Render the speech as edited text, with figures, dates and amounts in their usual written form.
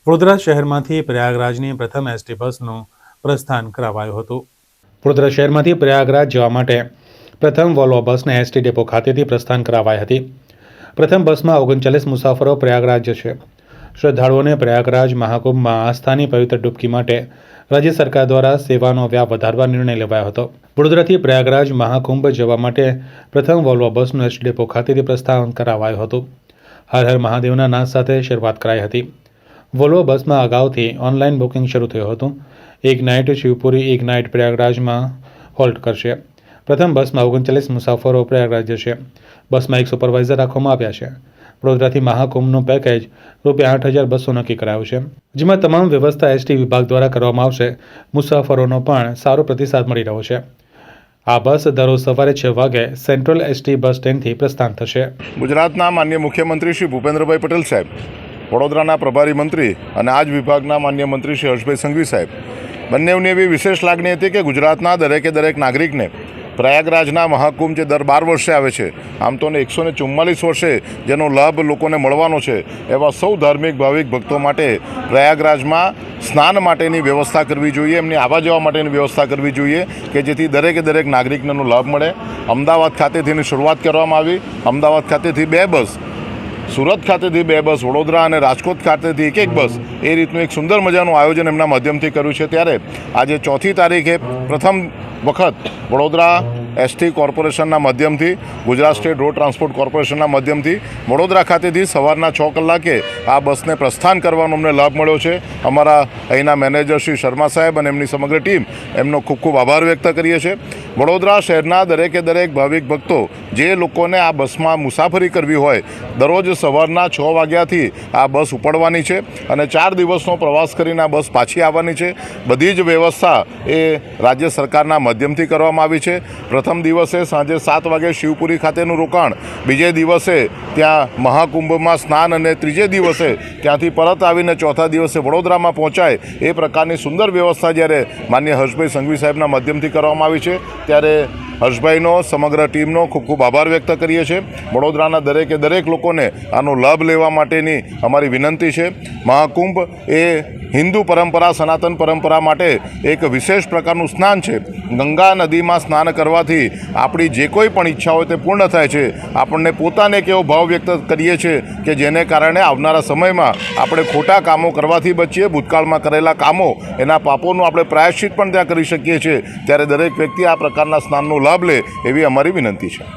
વડોદરા શહેરમાંથી પ્રયાગરાજની પ્રથમ એસટી બસનું પ્રસ્થાન કરાવાયું હતું। વડોદરા શહેરમાંથી પ્રયાગરાજ જવા માટે પ્રથમ વોલ્વો બસને એસટી ડેપો ખાતેથી પ્રસ્થાન કરાવાઈ હતી। પ્રથમ બસમાં 39 મુસાફરો પ્રયાગરાજ જશે। શ્રદ્ધાળુઓને પ્રયાગરાજ મહાકુંભમાં આસ્થાની પવિત્ર ડૂબકી માટે રાજ્ય સરકાર દ્વારા સેવાનો વ્યાપ વધારવા નિર્ણય લેવાયો હતો। વડોદરાથી પ્રયાગરાજ મહાકુંભ જવા માટે પ્રથમ વોલ્વો બસનું એસટી ડેપો ખાતેથી પ્રસ્થાન કરાવાયું હતું। હર હર મહાદેવના નાદ સાથે શરૂઆત કરાઈ હતી। વોલ્વો બસમાં અગાઉથી ઓનલાઈન બુકિંગ શરૂ થયું હતું। એક નાઇટ શિવપુરી, એક નાઇટ પ્રયાગરાજમાં હોલ્ટ કરશે। પ્રથમ બસમાં 39 મુસાફરો પ્રયાગરાજ જશે। બસમાં એક સુપરવાઇઝર રાખવામાં આવ્યા છે। વડોદરાથી મહાકુંભનું પેકેજ ₹8,200 નક્કી કરાયું છે, જેમાં તમામ વ્યવસ્થા એસટી વિભાગ દ્વારા કરવામાં આવશે। મુસાફરોનો પણ સારો પ્રતિસાદ મળી રહ્યો છે। આ બસ દરરોજ સવારે 6 વાગે સેન્ટ્રલ એસટી બસ સ્ટેન્ડથી પ્રસ્થાન થશે। ગુજરાતના માનનીય મુખ્યમંત્રી શ્રી ભૂપેન્દ્રભાઈ પટેલ સાહેબ, વડોદરાના પ્રભારી મંત્રી અને આ જ વિભાગના માનનીય મંત્રી શ્રી હર્ષભાઈ સંઘવી સાહેબ, બંનેની એવી વિશેષ લાગણી હતી કે ગુજરાતના દરેક નાગરિકને પ્રયાગરાજના મહાકુંભ જે દર 12 વર્ષે આવે છે, આમ તો 144 વર્ષે જેનો લાભ લોકોને મળવાનો છે, એવા સૌ ધાર્મિક ભાવિક ભક્તો માટે પ્રયાગરાજમાં સ્નાન માટેની વ્યવસ્થા કરવી જોઈએ, એમની આવવા જવા માટેની વ્યવસ્થા કરવી જોઈએ કે જેથી દરેક નાગરિકને એનો લાભ મળે। અમદાવાદ ખાતેથી એની શરૂઆત કરવામાં આવી। અમદાવાદ ખાતેથી 2 બસ, સુરત ખાતેથી 2 બસ, વડોદરા અને રાજકોટ ખાતેથી એક બસ, એ રીતનું એક સુંદર મજાનું આયોજન એમના માધ્યમથી કર્યું છે। ત્યારે આજે 4મી તારીખે પ્રથમ વખત વડોદરા એસટી કોર્પોરેશનના માધ્યમથી, ગુજરાત સ્ટેટ રોડ ટ્રાન્સપોર્ટ કોર્પોરેશનના માધ્યમથી વડોદરા ખાતેથી સવારના 6 કલાકે આ બસને પ્રસ્થાન કરવાનો અમને લાભ મળ્યો છે। અમારા અહીંના મેનેજર શ્રી શર્મા સાહેબ અને એમની સમગ્ર ટીમ, એમનો ખૂબ આભાર વ્યક્ત કરીએ છીએ। વડોદરા શહેરના દરેક ભાવિક ભક્તો જે લોકોને આ બસમાં મુસાફરી કરવી હોય, દરરોજ સવારના 6 વાગ્યાથી આ બસ ઉપડવાની છે અને 4 દિવસનો પ્રવાસ કરીને આ બસ પાછી આવવાની છે। બધી જ વ્યવસ્થા એ રાજ્ય સરકારના માધ્યમથી કરવામાં આવી છે। પ્રથમ દિવસે સાંજે 7 વાગે શિવપુરી ખાતેનું રોકાણ, બીજે દિવસે ત્યાં મહાકુંભમાં સ્નાન અને ત્રીજે દિવસે ત્યાંથી પરત આવીને ચોથા દિવસે વડોદરામાં પહોંચાય, એ પ્રકારની સુંદર વ્યવસ્થા જ્યારે માનનીય હર્ષભાઈ સંઘવી સાહેબના માધ્યમથી કરવામાં આવી છે, ત્યારે હર્ષભાઈનો સમગ્ર ટીમનો ખૂબ આભાર વ્યક્ત કરીએ છીએ। વડોદરાના દરેક લોકોને આનો લાભ લેવા માટેની અમારી વિનંતી છે। મહાકુંભ એ હિન્દુ પરંપરા, સનાતન પરંપરા માટે એક વિશેષ પ્રકારનું સ્નાન છે। ગંગા નદીમાં સ્નાન કરવાથી આપણી જે કોઈ પણ ઈચ્છા હોય તે પૂર્ણ થાય છે। આપણને પોતાને એક એવો ભાવ વ્યક્ત કરીએ છીએ કે જેને કારણે આવનારા સમયમાં આપણે ખોટા કામો કરવાથી બચીએ, ભૂતકાળમાં કરેલા કામો, એના પાપોનું આપણે પ્રાયશ્ચિત પણ ત્યાં કરી શકીએ છીએ। ત્યારે દરેક વ્યક્તિ આ પ્રકારના સ્નાનનો લાભ લે એવી અમારી વિનંતી છે।